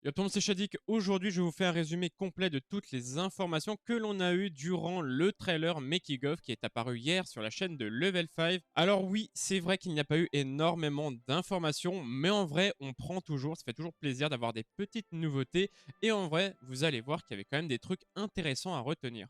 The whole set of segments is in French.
Yo tout le monde, c'est Shadik. Aujourd'hui, je vais vous faire un résumé complet de toutes les informations que l'on a eues durant le trailer Making of qui est apparu hier sur la chaîne de Level 5. Alors oui, c'est vrai qu'il n'y a pas eu énormément d'informations, mais en vrai, on prend toujours, ça fait toujours plaisir d'avoir des petites nouveautés. Et en vrai, vous allez voir qu'il y avait quand même des trucs intéressants à retenir.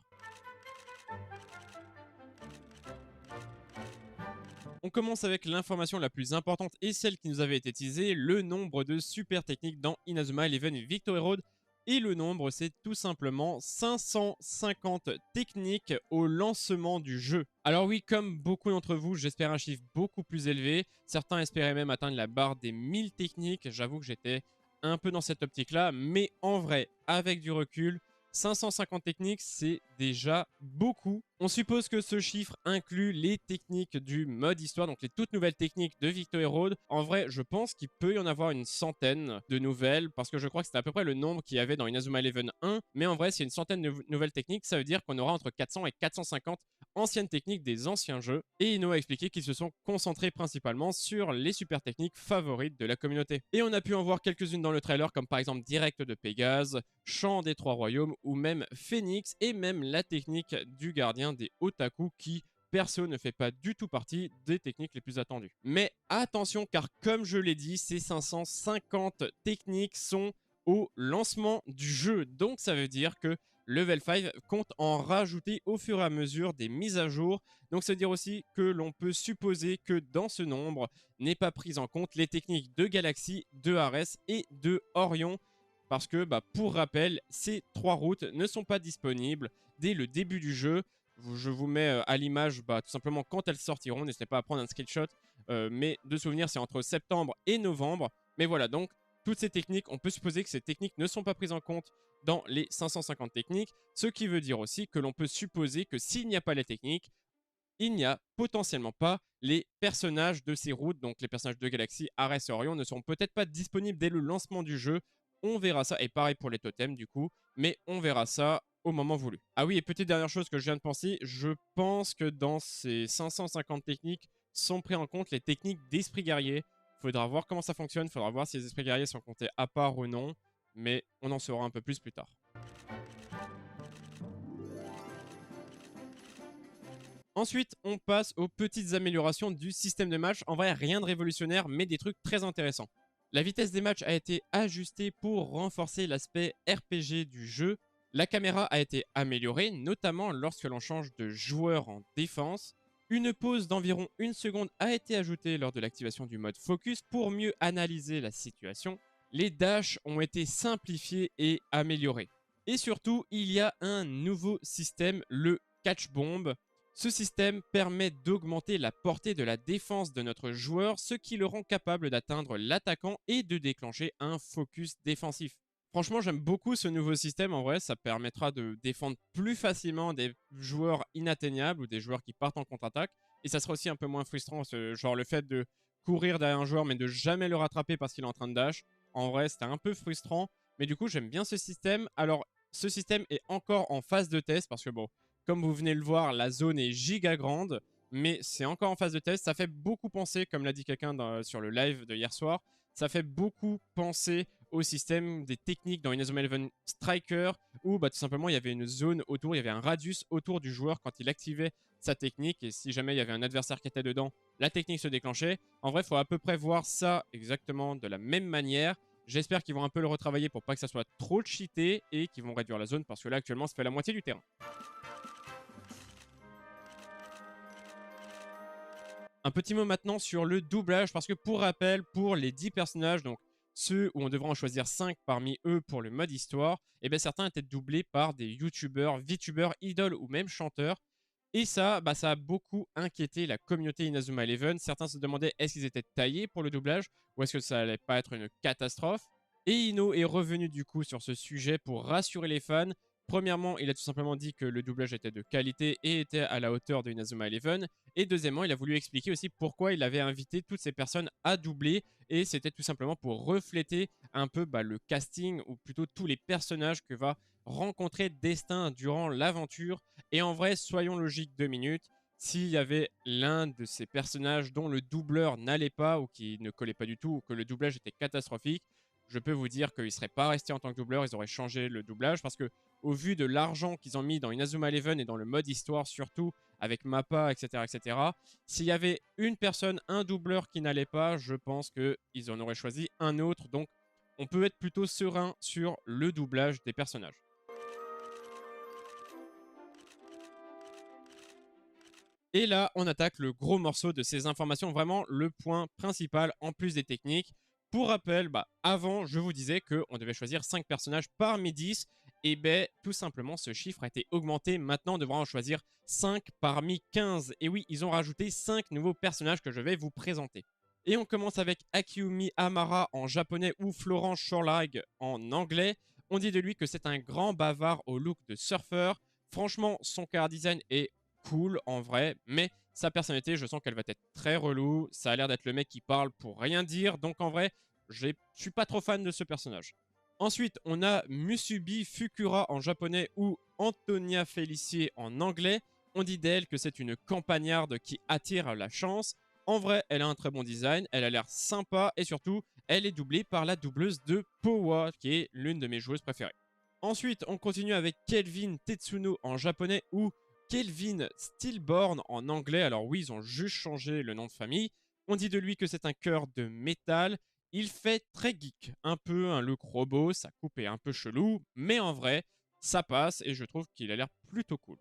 On commence avec l'information la plus importante et celle qui nous avait été teasée, le nombre de super techniques dans Inazuma Eleven Victory Road. Et le nombre, c'est tout simplement 550 techniques au lancement du jeu. Alors oui, comme beaucoup d'entre vous, j'espère un chiffre beaucoup plus élevé. Certains espéraient même atteindre la barre des 1000 techniques. J'avoue que j'étais un peu dans cette optique-là. Mais en vrai, avec du recul, 550 techniques, c'est déjà beaucoup. On suppose que ce chiffre inclut les techniques du mode histoire, donc les toutes nouvelles techniques de Victory Road. En vrai, je pense qu'il peut y en avoir une centaine de nouvelles, parce que je crois que c'était à peu près le nombre qu'il y avait dans Inazuma Eleven 1. Mais en vrai, s'il y a une centaine de nouvelles techniques, ça veut dire qu'on aura entre 400 et 450 anciennes techniques des anciens jeux. Et Ino a expliqué qu'ils se sont concentrés principalement sur les super techniques favorites de la communauté. Et on a pu en voir quelques-unes dans le trailer, comme par exemple Direct de Pégase, Chant des Trois Royaumes ou même Phoenix, et même la technique du gardien des Otaku qui, perso, ne fait pas du tout partie des techniques les plus attendues. Mais attention, car comme je l'ai dit, ces 550 techniques sont au lancement du jeu. Donc ça veut dire que Level 5 compte en rajouter au fur et à mesure des mises à jour. Donc ça veut dire aussi que l'on peut supposer que dans ce nombre n'est pas prise en compte les techniques de Galaxy, de Ares et de Orion. Parce que, pour rappel, ces trois routes ne sont pas disponibles dès le début du jeu. Je vous mets à l'image tout simplement quand elles sortiront. N'hésitez pas à prendre un screenshot. Mais de souvenir, c'est entre septembre et novembre. Mais voilà, donc toutes ces techniques, on peut supposer que ces techniques ne sont pas prises en compte dans les 550 techniques. Ce qui veut dire aussi que l'on peut supposer que s'il n'y a pas les techniques, il n'y a potentiellement pas les personnages de ces routes. Donc les personnages de Galaxy, Ares et Orion ne seront peut-être pas disponibles dès le lancement du jeu. On verra ça, et pareil pour les totems du coup, mais on verra ça au moment voulu. Ah oui, et petite dernière chose que je viens de penser, je pense que dans ces 550 techniques sont pris en compte les techniques d'esprit guerrier. Faudra voir comment ça fonctionne, faudra voir si les esprits guerriers sont comptés à part ou non, mais on en saura un peu plus tard. Ensuite, on passe aux petites améliorations du système de match. En vrai, rien de révolutionnaire, mais des trucs très intéressants. La vitesse des matchs a été ajustée pour renforcer l'aspect RPG du jeu. La caméra a été améliorée, notamment lorsque l'on change de joueur en défense. Une pause d'environ 1 seconde a été ajoutée lors de l'activation du mode focus pour mieux analyser la situation. Les dashs ont été simplifiés et améliorés. Et surtout, il y a un nouveau système, le catch bomb. Ce système permet d'augmenter la portée de la défense de notre joueur, ce qui le rend capable d'atteindre l'attaquant et de déclencher un focus défensif. Franchement, j'aime beaucoup ce nouveau système. En vrai, ça permettra de défendre plus facilement des joueurs inatteignables ou des joueurs qui partent en contre-attaque. Et ça sera aussi un peu moins frustrant, genre le fait de courir derrière un joueur mais de jamais le rattraper parce qu'il est en train de dash. En vrai, c'était un peu frustrant. Mais du coup, j'aime bien ce système. Alors, ce système est encore en phase de test parce que bon, comme vous venez de le voir, la zone est giga grande, mais c'est encore en phase de test. Ça fait beaucoup penser, comme l'a dit quelqu'un sur le live de hier soir, ça fait beaucoup penser au système des techniques dans Inazuma Eleven Striker, où tout simplement il y avait une zone autour, il y avait un radius autour du joueur quand il activait sa technique, et si jamais il y avait un adversaire qui était dedans, la technique se déclenchait. En vrai, il faut à peu près voir ça exactement de la même manière. J'espère qu'ils vont un peu le retravailler pour pas que ça soit trop cheaté et qu'ils vont réduire la zone, parce que là actuellement ça fait la moitié du terrain. Un petit mot maintenant sur le doublage, parce que pour rappel, pour les 10 personnages, donc ceux où on devra en choisir 5 parmi eux pour le mode histoire, et bien certains étaient doublés par des youtubeurs, VTubers, idoles ou même chanteurs. Et ça, ça a beaucoup inquiété la communauté Inazuma Eleven. Certains se demandaient est-ce qu'ils étaient taillés pour le doublage ou est-ce que ça allait pas être une catastrophe. Et Ino est revenu du coup sur ce sujet pour rassurer les fans. Premièrement, il a tout simplement dit que le doublage était de qualité et était à la hauteur de Inazuma Eleven. Et deuxièmement, il a voulu expliquer aussi pourquoi il avait invité toutes ces personnes à doubler. Et c'était tout simplement pour refléter un peu le casting, ou plutôt tous les personnages que va rencontrer Destin durant l'aventure. Et en vrai, soyons logiques 2 minutes. S'il y avait l'un de ces personnages dont le doubleur n'allait pas ou qui ne collait pas du tout ou que le doublage était catastrophique, je peux vous dire qu'ils ne seraient pas restés en tant que doubleurs, ils auraient changé le doublage parce que au vu de l'argent qu'ils ont mis dans Inazuma Eleven et dans le mode histoire surtout, avec Mappa, etc., s'il y avait une personne, un doubleur qui n'allait pas, je pense qu'ils en auraient choisi un autre. Donc, on peut être plutôt serein sur le doublage des personnages. Et là, on attaque le gros morceau de ces informations, vraiment le point principal en plus des techniques. Pour rappel, avant, je vous disais qu'on devait choisir 5 personnages parmi 10. Et tout simplement, ce chiffre a été augmenté. Maintenant, on devra en choisir 5 parmi 15. Et oui, ils ont rajouté 5 nouveaux personnages que je vais vous présenter. Et on commence avec Akiumi Amara en japonais ou Florent Shorelag en anglais. On dit de lui que c'est un grand bavard au look de surfeur. Franchement, son car design est cool en vrai, mais sa personnalité, je sens qu'elle va être très relou. Ça a l'air d'être le mec qui parle pour rien dire, donc en vrai, je suis pas trop fan de ce personnage. Ensuite, on a Musubi Fukura en japonais ou Antonia Félicier en anglais. On dit d'elle que c'est une campagnarde qui attire la chance. En vrai, elle a un très bon design, elle a l'air sympa et surtout, elle est doublée par la doubleuse de Powa, qui est l'une de mes joueuses préférées. Ensuite, on continue avec Kelvin Tetsuno en japonais ou Kelvin Stillborn en anglais. Alors oui, ils ont juste changé le nom de famille. On dit de lui que c'est un cœur de métal. Il fait très geek, un peu un look robot, sa coupe est un peu chelou, mais en vrai, ça passe et je trouve qu'il a l'air plutôt cool.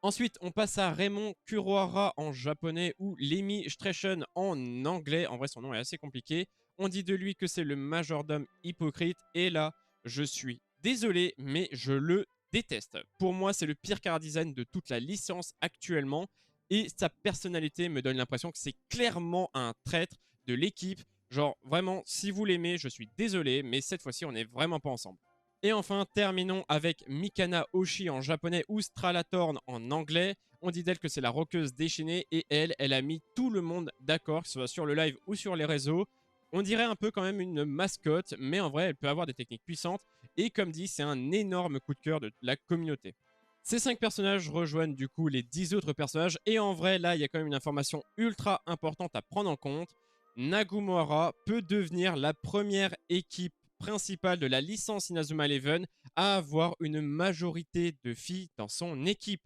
Ensuite, on passe à Raymond Kurohara en japonais ou Lemmy Strechen en anglais. En vrai, son nom est assez compliqué. On dit de lui que c'est le majordome hypocrite. Et là, je suis désolé, mais je le déteste. Pour moi, c'est le pire car design de toute la licence actuellement. Et sa personnalité me donne l'impression que c'est clairement un traître de l'équipe. Genre, vraiment, si vous l'aimez, je suis désolé, mais cette fois-ci, on n'est vraiment pas ensemble. Et enfin, terminons avec Mikana Oshi en japonais ou Stralatorn en anglais. On dit d'elle que c'est la roqueuse déchaînée et elle a mis tout le monde d'accord, que ce soit sur le live ou sur les réseaux. On dirait un peu quand même une mascotte, mais en vrai, elle peut avoir des techniques puissantes. Et comme dit, c'est un énorme coup de cœur de la communauté. Ces 5 personnages rejoignent du coup les 10 autres personnages. Et en vrai, là, il y a quand même une information ultra importante à prendre en compte. Nagumohara peut devenir la première équipe principale de la licence Inazuma Eleven à avoir une majorité de filles dans son équipe.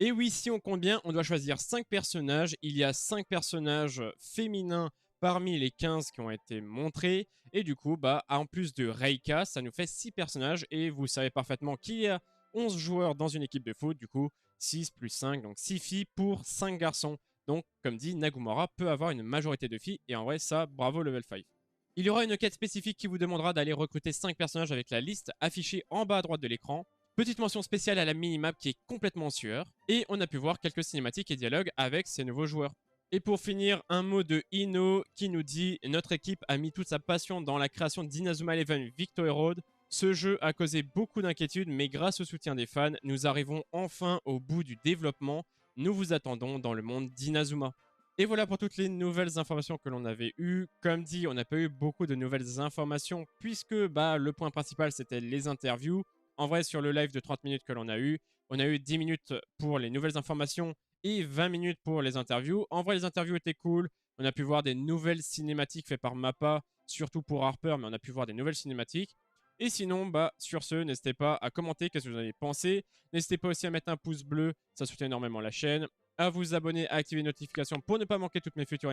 Et oui, si on compte bien, on doit choisir 5 personnages. Il y a 5 personnages féminins parmi les 15 qui ont été montrés. Et du coup, en plus de Reika, ça nous fait 6 personnages. Et vous savez parfaitement qu'il y a 11 joueurs dans une équipe de foot. Du coup, 6 plus 5, donc 6 filles pour 5 garçons. Donc, comme dit, Nagumohara peut avoir une majorité de filles. Et en vrai, ça, bravo level 5. Il y aura une quête spécifique qui vous demandera d'aller recruter 5 personnages avec la liste affichée en bas à droite de l'écran. Petite mention spéciale à la minimap qui est complètement en sueur. Et on a pu voir quelques cinématiques et dialogues avec ces nouveaux joueurs. Et pour finir, un mot de Ino qui nous dit « Notre équipe a mis toute sa passion dans la création d'Inazuma Eleven Victory Road. Ce jeu a causé beaucoup d'inquiétudes, mais grâce au soutien des fans, nous arrivons enfin au bout du développement. Nous vous attendons dans le monde d'Inazuma. » Et voilà pour toutes les nouvelles informations que l'on avait eues. Comme dit, on n'a pas eu beaucoup de nouvelles informations puisque le point principal, c'était les interviews. En vrai, sur le live de 30 minutes que l'on a eu, on a eu 10 minutes pour les nouvelles informations et 20 minutes pour les interviews. En vrai, les interviews étaient cool. On a pu voir des nouvelles cinématiques faites par Mappa, surtout pour Harper, mais on a pu voir des nouvelles cinématiques. Et sinon, sur ce, n'hésitez pas à commenter qu'est-ce que vous en avez pensé. N'hésitez pas aussi à mettre un pouce bleu, ça soutient énormément la chaîne. À vous abonner, à activer les notifications pour ne pas manquer toutes mes futures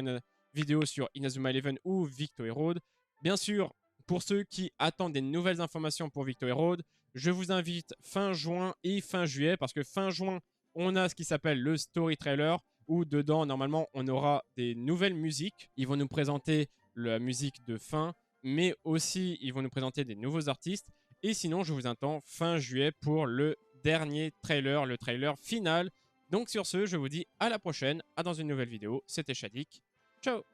vidéos sur Inazuma Eleven ou Victory Road. Bien sûr, pour ceux qui attendent des nouvelles informations pour Victory Road, je vous invite fin juin et fin juillet, parce que fin juin, on a ce qui s'appelle le Story Trailer, où dedans, normalement, on aura des nouvelles musiques. Ils vont nous présenter la musique de fin, mais aussi, ils vont nous présenter des nouveaux artistes. Et sinon, je vous attends fin juillet pour le dernier trailer, le trailer final. Donc sur ce, je vous dis à la prochaine, à dans une nouvelle vidéo. C'était Shadik. Ciao!